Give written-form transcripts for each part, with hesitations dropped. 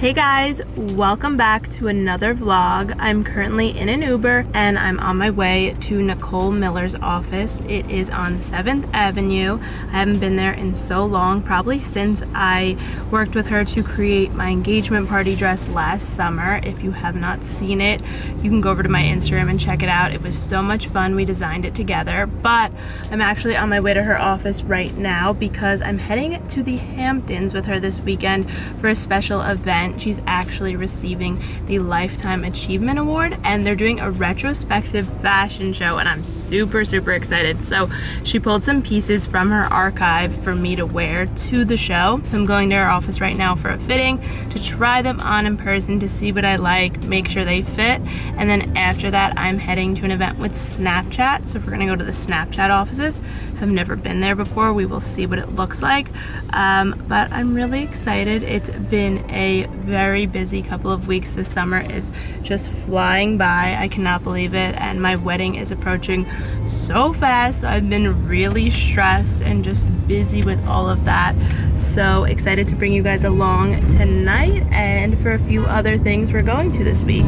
Hey guys, welcome back to another vlog. I'm currently in an Uber and I'm on my way to Nicole Miller's office. It is on 7th Avenue. I haven't been there in so long, probably since I worked with her to create my engagement party dress last summer. If you have not seen it, you can go over to my Instagram and check it out. It was so much fun. We designed it together, but I'm actually on my way to her office right now because I'm heading to the Hamptons with her this weekend for a special event. She's actually receiving the Lifetime Achievement Award and they're doing a retrospective fashion show and I'm super excited. So she pulled some pieces from her archive for me to wear to the show. So I'm going to her office right now for a fitting to try them on in person to see what I like, make sure they fit, and then after that I'm heading to an event with Snapchat. So we're gonna go to the Snapchat offices. I've never been there before. We will see what it looks like, but I'm really excited. It's been a very busy couple of weeks. This summer is just flying by. I cannot believe it, and my wedding is approaching so fast. So I've been really stressed and just busy with all of that. So excited to bring you guys along tonight and for a few other things we're going to this week.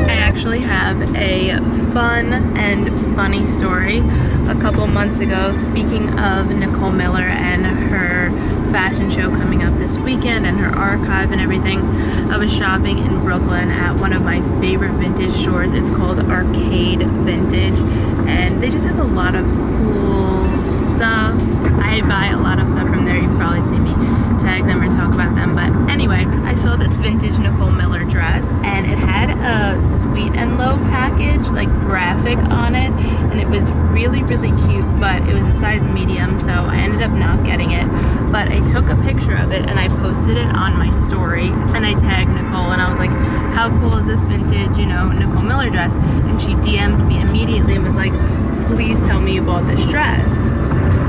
Actually have a fun and funny story. A couple months ago, speaking of Nicole Miller and her fashion show coming up this weekend and her archive and everything, I was shopping in Brooklyn at one of my favorite vintage stores. It's called Arcade Vintage and they just have a lot of cool stuff. I buy a lot of stuff from there. You can probably see me tag them or talk about them, but anyway, I saw this vintage Nicole Miller dress and it had a Sweet and Low package, like graphic on it, and it was really cute, but it was a size medium, so I ended up not getting it. But I took a picture of it and I posted it on my story and I tagged Nicole and I was like, how cool is this vintage, you know, Nicole Miller dress? And she DM'd me immediately and was like, please tell me you bought this dress.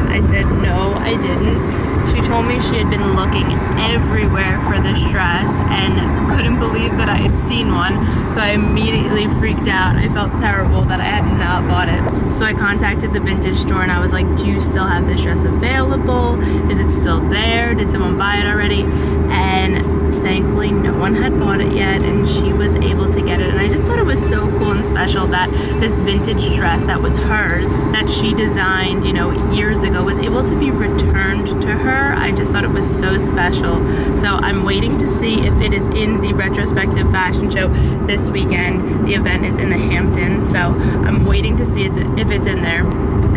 I said, no, I didn't. She told me she had been looking everywhere for this dress and couldn't believe that I had seen one. So I immediately freaked out. I felt terrible that I had not bought it. So I contacted the vintage store and I was like, do you still have this dress available? Is it still there? Did someone buy it already? And thankfully no one had bought it yet and she was able to get it. And I just thought it was so cool and special that this vintage dress that was hers, that she designed, you know, years ago, was able to be returned to her. I just thought it was so special. So I'm waiting to see if it is in the retrospective fashion show this weekend. The event is in the Hamptons, so I'm waiting to see if it's in there.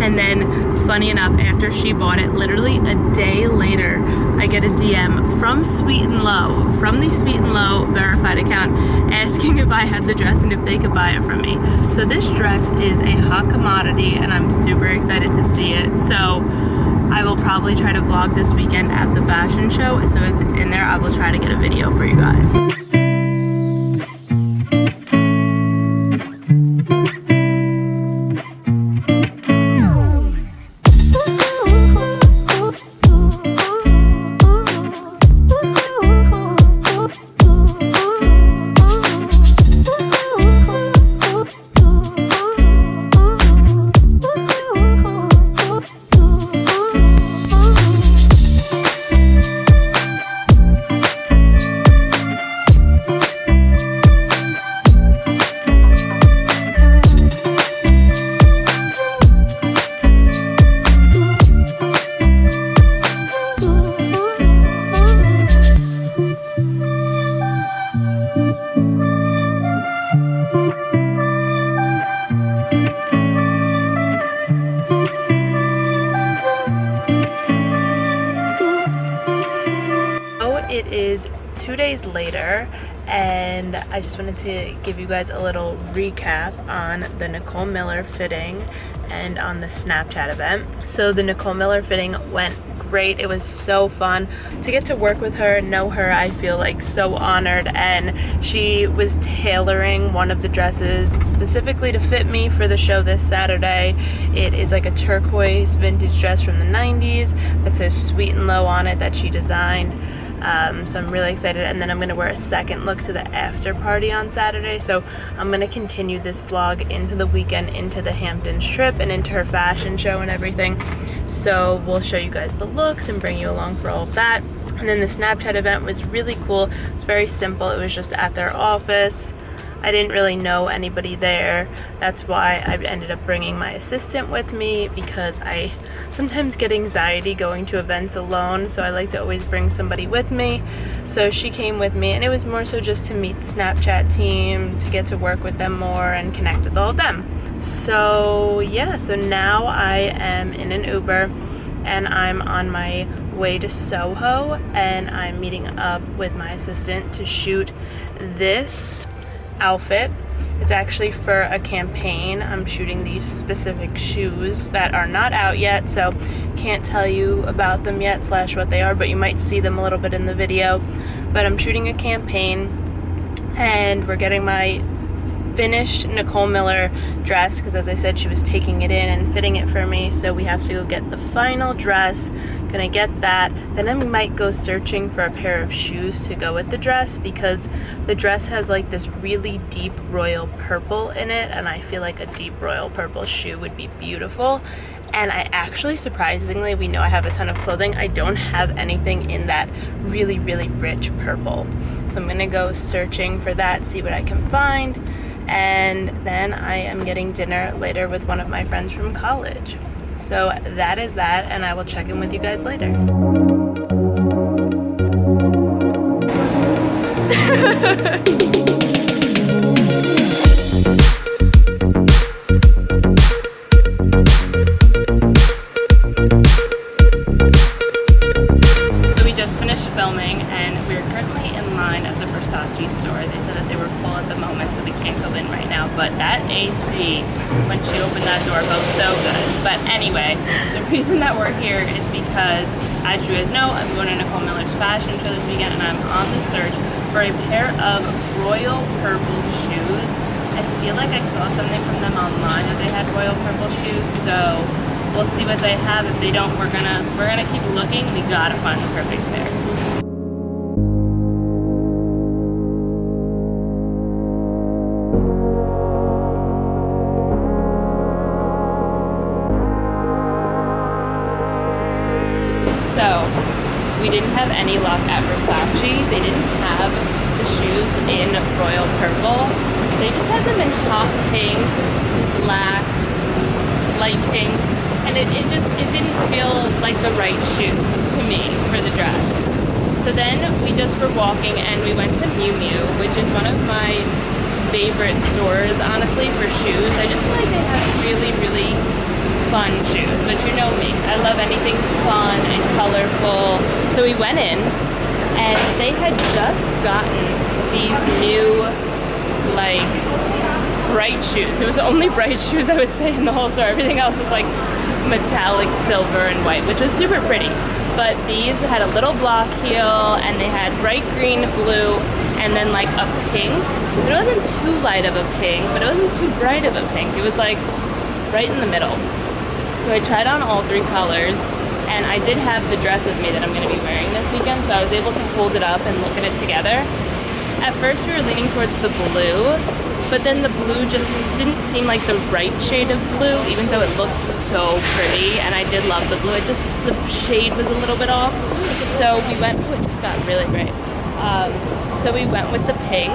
And then, funny enough, after she bought it, literally a day later, I get a DM from Sweet and Low, from the Sweet and Low verified account, asking if I had the dress and if they could buy it from me. So this dress is a hot commodity and I'm super excited to see it. So I will probably try to vlog this weekend at the fashion show. So if it's in there, I will try to get a video for you guys. It is 2 days later and I just wanted to give you guys a little recap on the Nicole Miller fitting and on the Snapchat event. So the Nicole Miller fitting went great. It was so fun to get to work with her, know her. I feel like so honored, and she was tailoring one of the dresses specifically to fit me for the show this Saturday. It is like a turquoise vintage dress from the 90s that says Sweet and Low on it that she designed. So I'm really excited, and then I'm gonna wear a second look to the after party on Saturday. So I'm gonna continue this vlog into the weekend, into the Hamptons trip, and into her fashion show and everything. So we'll show you guys the looks and bring you along for all of that. And then the Snapchat event was really cool. It's very simple. It was just at their office. I didn't really know anybody there. That's why I ended up bringing my assistant with me, because I sometimes get anxiety going to events alone, so I like to always bring somebody with me. So she came with me, and it was more so just to meet the Snapchat team, to get to work with them more and connect with all of them. So yeah, so now I am in an Uber and I'm on my way to Soho, and I'm meeting up with my assistant to shoot this outfit. It's actually for a campaign. I'm shooting these specific shoes that are not out yet, so can't tell you about them yet / what they are, but you might see them a little bit in the video. But I'm shooting a campaign, and we're getting my finished Nicole Miller dress, because as I said, she was taking it in and fitting it for me, so we have to go get the final dress. Gonna get that, then I might go searching for a pair of shoes to go with the dress, because the dress has like this really deep royal purple in it, and I feel like a deep royal purple shoe would be beautiful. And I actually, surprisingly, we know I have a ton of clothing, I don't have anything in that really rich purple. So I'm gonna go searching for that, see what I can find, and then I am getting dinner later with one of my friends from college. So that is that, and I will check in with you guys later. So we just finished filming, and we're currently in line at the Versace store. They said that they were full at the moment, so we can't go in right now, but that AC, when she opened that door, felt so good. But anyway, the reason that we're here is because, as you guys know, I'm going to Nicole Miller's fashion show this weekend, and I'm on the search for a pair of royal purple shoes. I feel like I saw something from them online that they had royal purple shoes, so we'll see what they have. If they don't, we're gonna keep looking. We gotta find the perfect pair. So, we didn't have any luck at Versace. They didn't have the shoes in royal purple. They just had them in hot pink, black, light pink, and it didn't feel like the right shoe to me for the dress. So then we just were walking, and we went to Miu Miu, which is one of my favorite stores, honestly, for shoes. I just feel like they have really fun shoes, but you know me, I love anything fun and colorful. So we went in, and they had just gotten these new, like, bright shoes. It was the only bright shoes I would say in the whole store. Everything else was like metallic silver and white, which was super pretty. But these had a little block heel, and they had bright green, blue, and then like a pink. It wasn't too light of a pink, but it wasn't too bright of a pink. It was like right in the middle. So I tried on all three colors, and I did have the dress with me that I'm going to be wearing this weekend, so I was able to hold it up and look at it together. At first we were leaning towards the blue, but then the blue just didn't seem like the right shade of blue, even though it looked so pretty, and I did love the blue. The shade was a little bit off. So we went, oh, it just got really bright. So we went with the pink,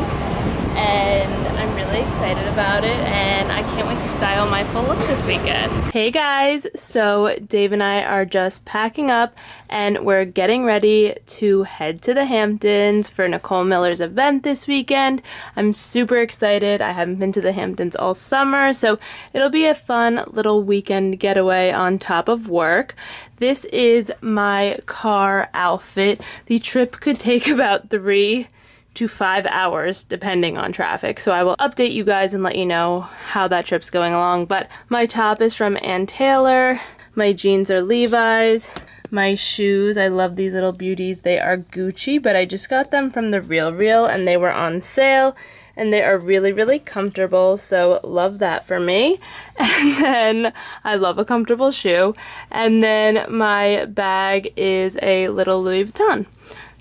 and I'm really excited about it, and I can't wait to style my full look this weekend. Hey guys, so Dave and I are just packing up, and we're getting ready to head to the Hamptons for Nicole Miller's event this weekend. I'm super excited. I haven't been to the Hamptons all summer, so it'll be a fun little weekend getaway on top of work. This is my car outfit. The trip could take about 3 to 5 hours depending on traffic, so I will update you guys and let you know how that trip's going along. But my top is from Ann Taylor, my jeans are Levi's, my shoes, I love these little beauties, they are Gucci, but I just got them from the RealReal and they were on sale, and they are really comfortable, so love that for me. And then I love a comfortable shoe. And then my bag is a little Louis Vuitton.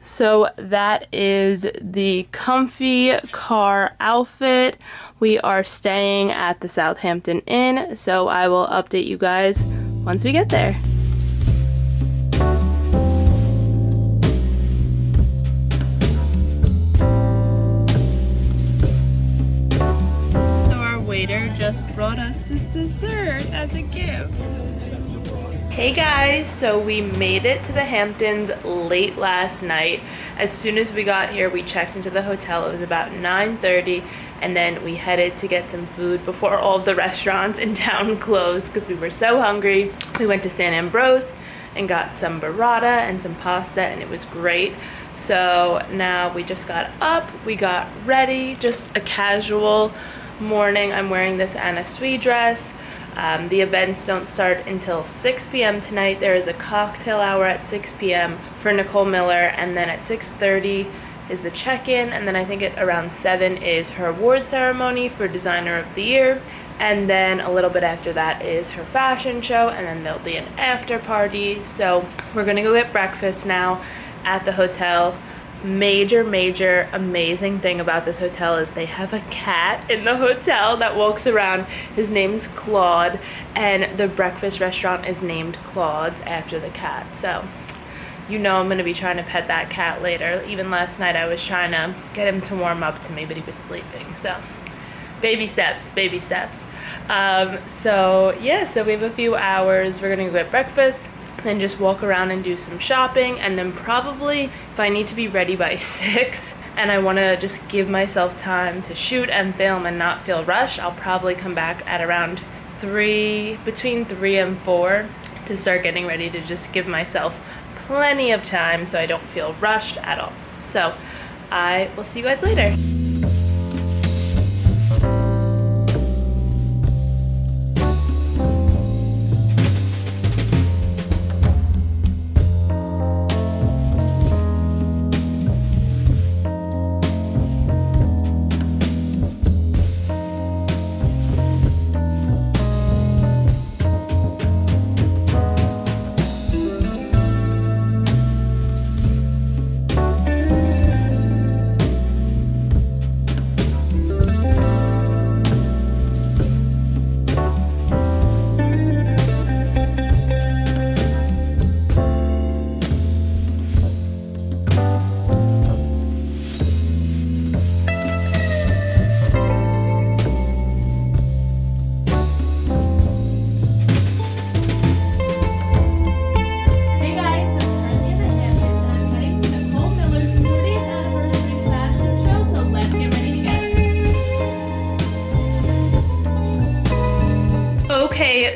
So that is the comfy car outfit. We are staying at the Southampton Inn, so I will update you guys once we get there. So our waiter just brought us this dessert as a gift. Hey guys, so we made it to the Hamptons late last night. As soon as we got here, we checked into the hotel. It was about 9:30, and then we headed to get some food before all of the restaurants in town closed because we were so hungry. We went to San Ambrose and got some burrata and some pasta, and it was great. So now we just got up, we got ready, just a casual morning. I'm wearing this Anna Sui dress. The events don't start until 6 p.m. tonight. There is a cocktail hour at 6 p.m. for Nicole Miller, and then at 6:30 is the check-in, and then I think at around 7 is her award ceremony for Designer of the Year, and then a little bit after that is her fashion show, and then there'll be an after party. So we're gonna go get breakfast now at the hotel. Major amazing thing about this hotel is they have a cat in the hotel that walks around. His name's Claude, and the breakfast restaurant is named Claude's after the cat. So you know I'm gonna be trying to pet that cat later. Even last night I was trying to get him to warm up to me, but he was sleeping. So baby steps. So yeah, so we have a few hours. We're gonna go get breakfast, then just walk around and do some shopping, and then probably if I need to be ready by 6 and I want to just give myself time to shoot and film and not feel rushed, I'll probably come back at around between 3 and 4 to start getting ready, to just give myself plenty of time so I don't feel rushed at all. So I will see you guys later.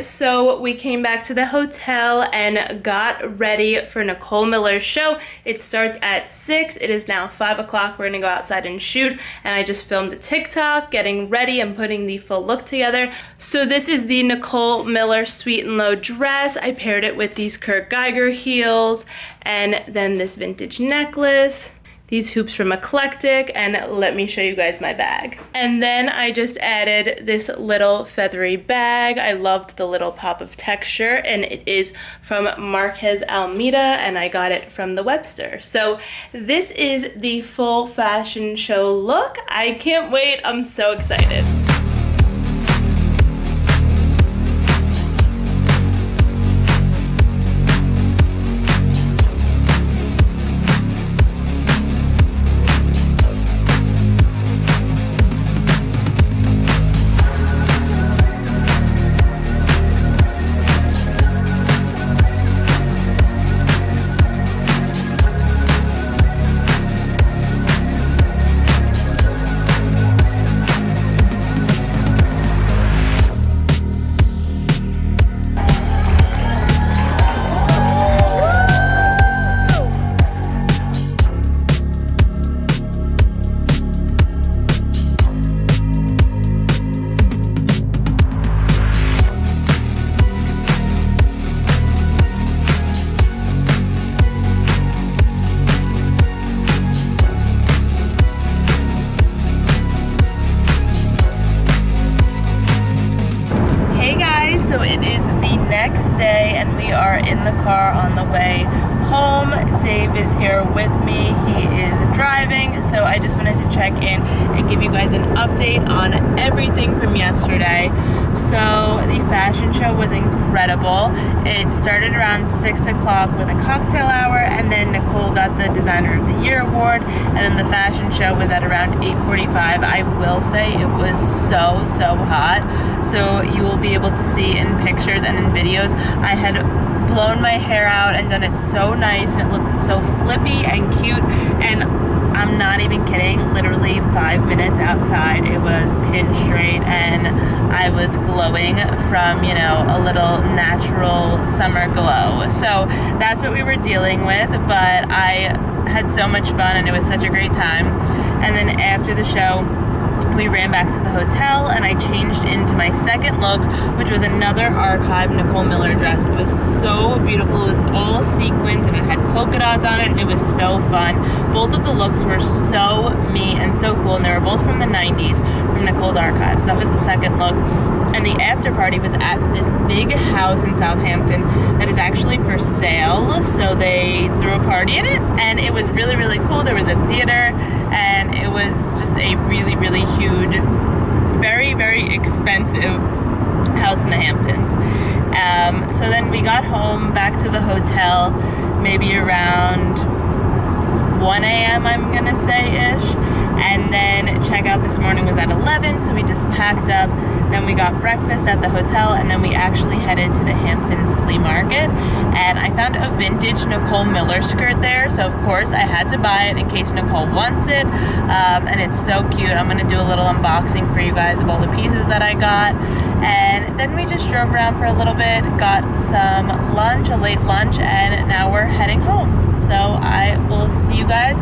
So we came back to the hotel and got ready for Nicole Miller's show. It starts at 6. It is now 5 o'clock. We're gonna go outside and shoot, and I just filmed a TikTok getting ready and putting the full look together. So this is the Nicole Miller Sweet and Low dress. I paired it with these Kurt Geiger heels, and then this vintage necklace, these hoops from Eklexic, and let me show you guys my bag. And then I just added this little feathery bag. I loved the little pop of texture, and it is from Marquez Almeida, and I got it from the Webster. So this is the full fashion show look. I can't wait, I'm so excited. So it is the next day, and we are in the car on the way home. Dave is here with me. He is driving, so I just wanted to check in and give you guys an update on everything from yesterday. So the fashion show was incredible. It started around 6 o'clock with a cocktail hour, and then Nicole got the Designer of the Year award, and then the fashion show was at around 8:45. I will say it was so hot, so you will be able to see in pictures and in videos. I had blown my hair out and done it so nice, and it looked so flippy and cute, and I'm not even kidding, literally 5 minutes outside it was pin straight and I was glowing from, you know, a little natural summer glow. So that's what we were dealing with, but I had so much fun and it was such a great time. And then after the show, we ran back to the hotel and I changed into my second look, which was another archive Nicole Miller dress. It was so beautiful. It was all sequins and it had polka dots on it, and it was so fun. Both of the looks were so me and so cool, and they were both from the 90s from Nicole's archive. So that was the second look. And the after party was at this big house in Southampton that is actually for sale. So they threw a party in it and it was really cool. There was a theater and it was just a really huge, very expensive house in the Hamptons. So then we got home back to the hotel maybe around 1 a.m. I'm gonna say-ish, and then checkout this morning was at 11, so we just packed up, then we got breakfast at the hotel, and then we actually headed to the Hampton flea market, and I found a vintage Nicole Miller skirt there, so of course I had to buy it in case Nicole wants it, and it's so cute. I'm gonna do a little unboxing for you guys of all the pieces that I got, and then we just drove around for a little bit, got some lunch, a late lunch, and now we're heading home. So I will see you guys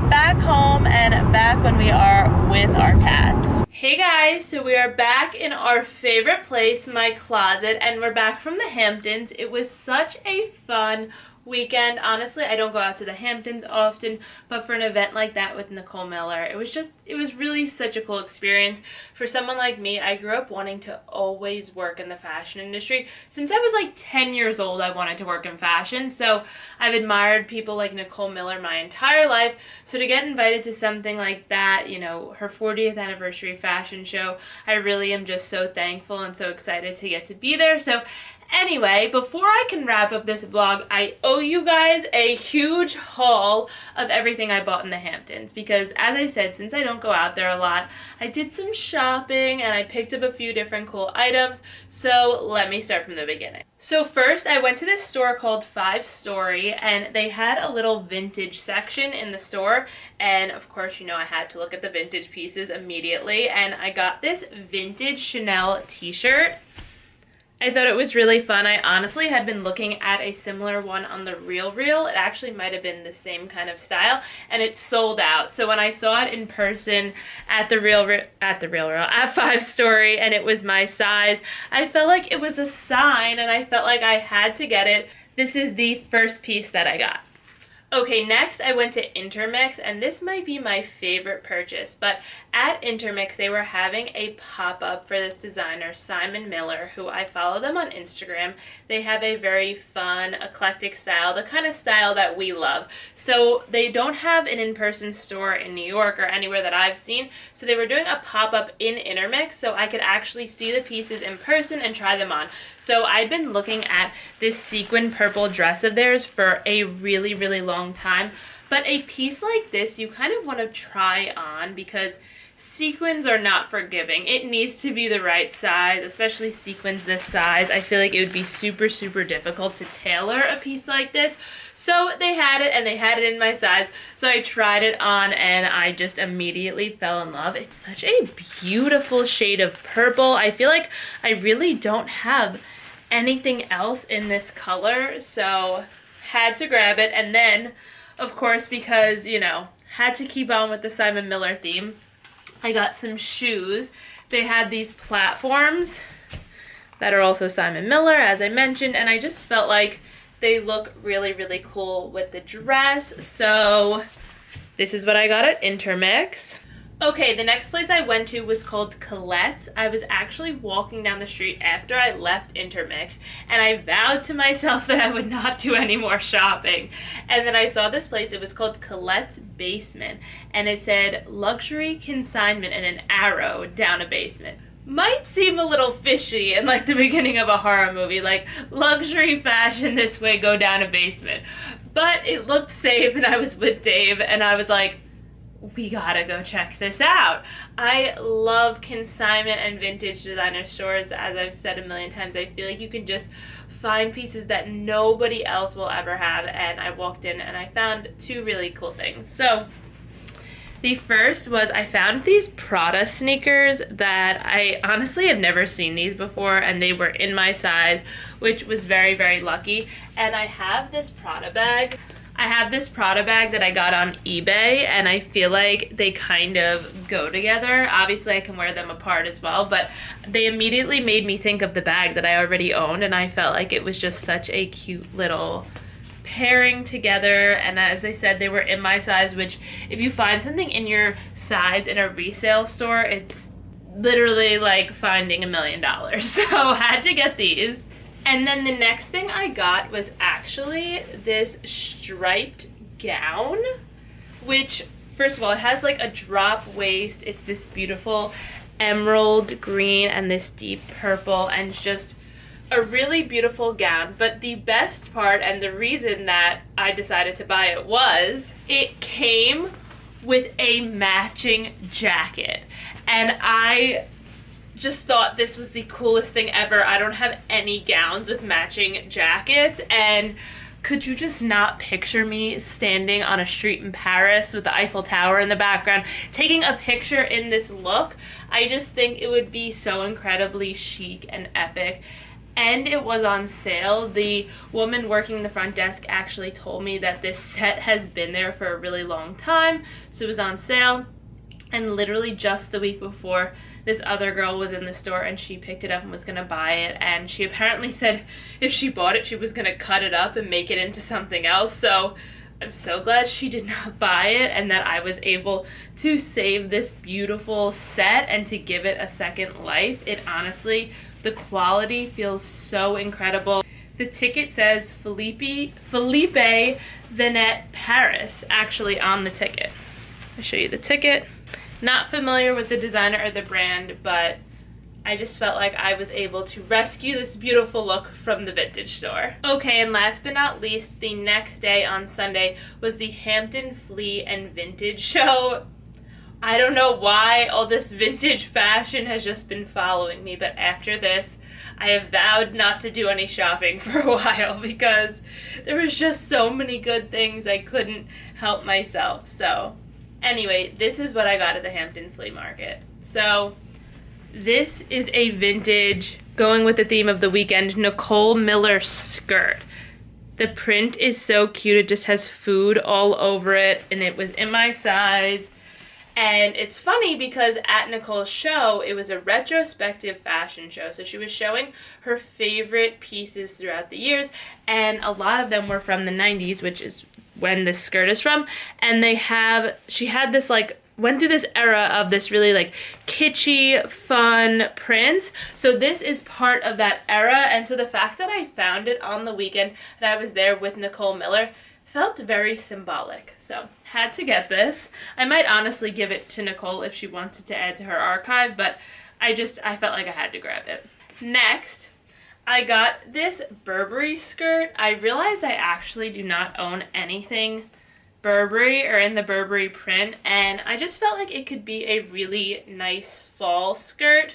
back home and back when we are with our cats. Hey guys, so we are back in our favorite place, my closet, and we're back from the Hamptons. It was such a fun weekend. Honestly, I don't go out to the Hamptons often, but for an event like that with Nicole Miller, it was really such a cool experience. For someone like me, I grew up wanting to always work in the fashion industry. Since I was like 10 years old, I wanted to work in fashion, so I've admired people like Nicole Miller my entire life. So to get invited to something like that, you know, her 40th anniversary fashion show, I really am just so thankful and so excited to get to be there. So anyway, before I can wrap up this vlog, I owe you guys a huge haul of everything I bought in the Hamptons, because as I said, since I don't go out there a lot, I did some shopping and I picked up a few different cool items. So let me start from the beginning. So first, I went to this store called 5 Story, and they had a little vintage section in the store, and of course, you know, I had to look at the vintage pieces immediately, and I got this vintage Chanel t-shirt. I thought it was really fun. I honestly had been looking at a similar one on the RealReal. It actually might have been the same kind of style, and it sold out. So when I saw it in person at the RealReal, at 5 Story, and it was my size, I felt like it was a sign, and I felt like I had to get it. This is the first piece that I got. Okay, next I went to Intermix, and this might be my favorite purchase, but at Intermix they were having a pop-up for this designer, Simon Miller, who I follow them on Instagram. They have a very fun, eclectic style, the kind of style that we love. So they don't have an in-person store in New York or anywhere that I've seen, so they were doing a pop-up in Intermix so I could actually see the pieces in person and try them on. So I'd been looking at this sequin purple dress of theirs for a really long time, but a piece like this you kind of want to try on because sequins are not forgiving. It needs to be the right size, especially sequins this size. I feel like it would be super difficult to tailor a piece like this. So they had it, and they had it in my size, so I tried it on and I just immediately fell in love. It's such a beautiful shade of purple. I feel like I really don't have anything else in this color, so had to grab it. And then, of course, because, you know, had to keep on with the Simon Miller theme, I got some shoes. They had these platforms that are also Simon Miller, as I mentioned, and I just felt like they look really cool with the dress. So this is what I got at Intermix. Okay, the next place I went to was called Colette's. I was actually walking down the street after I left Intermix, and I vowed to myself that I would not do any more shopping. And then I saw this place. It was called Colette's Basement, and it said luxury consignment and an arrow down a basement. Might seem a little fishy in like the beginning of a horror movie, like luxury fashion this way, go down a basement. But it looked safe, and I was with Dave, and I was like, we gotta go check this out. I love consignment and vintage designer stores. As I've said a million times, I feel like you can just find pieces that nobody else will ever have, and I walked in and I found two really cool things. So the first was I found these Prada sneakers that I honestly have never seen these before, and they were in my size, which was very, very lucky. And I have this Prada bag. That I got on eBay, and I feel like they kind of go together. Obviously, I can wear them apart as well, but they immediately made me think of the bag that I already owned, and I felt like it was just such a cute little pairing together. And as I said, they were in my size, which if you find something in your size in a resale store, it's literally like finding $1 million. So had to get these. And then the next thing I got was actually this striped gown, which, first of all, it has like a drop waist. It's this beautiful emerald green and this deep purple, and it's just a really beautiful gown. But the best part, and the reason that I decided to buy it, was it came with a matching jacket. And I just thought this was the coolest thing ever. I don't have any gowns with matching jackets, and could you just not picture me standing on a street in Paris with the Eiffel Tower in the background, taking a picture in this look? I just think it would be so incredibly chic and epic. And it was on sale. The woman working the front desk actually told me that this set has been there for a really long time, so it was on sale. And literally just the week before, this other girl was in the store and she picked it up and was going to buy it. And she apparently said if she bought it, she was going to cut it up and make it into something else. So I'm so glad she did not buy it, and that I was able to save this beautiful set and to give it a second life. It honestly, the quality feels so incredible. The ticket says Philippe Venet Paris actually on the ticket. I'll show you the ticket. Not familiar with the designer or the brand, but I just felt like I was able to rescue this beautiful look from the vintage store. Okay, and last but not least, the next day on Sunday was the Hampton Flea and Vintage show. I don't know why all this vintage fashion has just been following me, but after this, I have vowed not to do any shopping for a while because there was just so many good things I couldn't help myself. So anyway, this is what I got at the Hampton Flea Market. So this is a vintage, going with the theme of the weekend, Nicole Miller skirt. The print is so cute. It just has food all over it, and it was in my size. And it's funny because at Nicole's show, it was a retrospective fashion show. So she was showing her favorite pieces throughout the years, and a lot of them were from the 90s, which is when this skirt is from. And she had this went through this era of this really kitschy, fun prints. So this is part of that era. And so the fact that I found it on the weekend and I was there with Nicole Miller felt very symbolic. So had to get this. I might honestly give it to Nicole if she wants it to add to her archive, but I felt like I had to grab it. Next, I got this Burberry skirt. I realized I actually do not own anything Burberry or in the Burberry print, and I just felt like it could be a really nice fall skirt.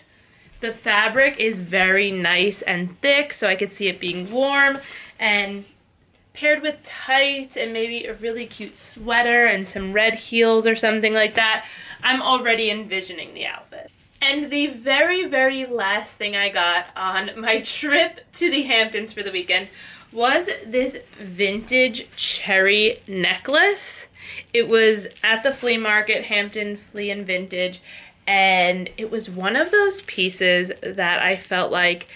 The fabric is very nice and thick, so I could see it being warm, and paired with tights and maybe a really cute sweater and some red heels or something like that, I'm already envisioning the outfit. And the very, very last thing I got on my trip to the Hamptons for the weekend was this vintage cherry necklace. It was at the flea market, Hampton Flea and Vintage, and it was one of those pieces that I felt like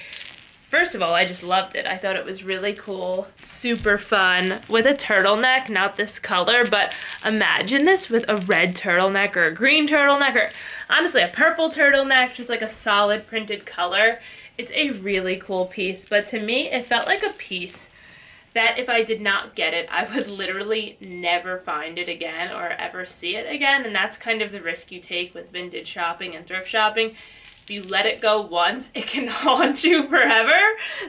First of all, I just loved it. I thought it was really cool, super fun, with a turtleneck, not this color, but imagine this with a red turtleneck or a green turtleneck or honestly a purple turtleneck, just like a solid printed color. It's a really cool piece, but to me, it felt like a piece that if I did not get it, I would literally never find it again or ever see it again, and that's kind of the risk you take with vintage shopping and thrift shopping. If you let it go once, it can haunt you forever.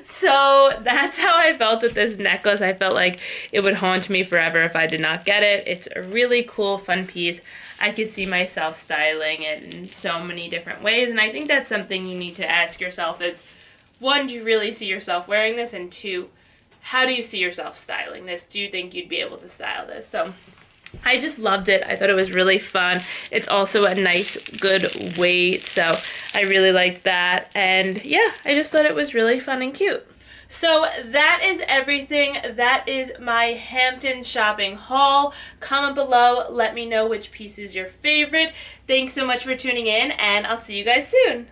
So that's how I felt with this necklace. I felt like it would haunt me forever if I did not get it. It's a really cool, fun piece. I could see myself styling it in so many different ways, and I think that's something you need to ask yourself is, one, do you really see yourself wearing this? And two, how do you see yourself styling this? Do you think you'd be able to style this? So I just loved it. I thought it was really fun. It's also a nice, good weight, so I really liked that. And yeah, I just thought it was really fun and cute. So that is everything. That is my Hamptons shopping haul. Comment below. Let me know which piece is your favorite. Thanks so much for tuning in, and I'll see you guys soon.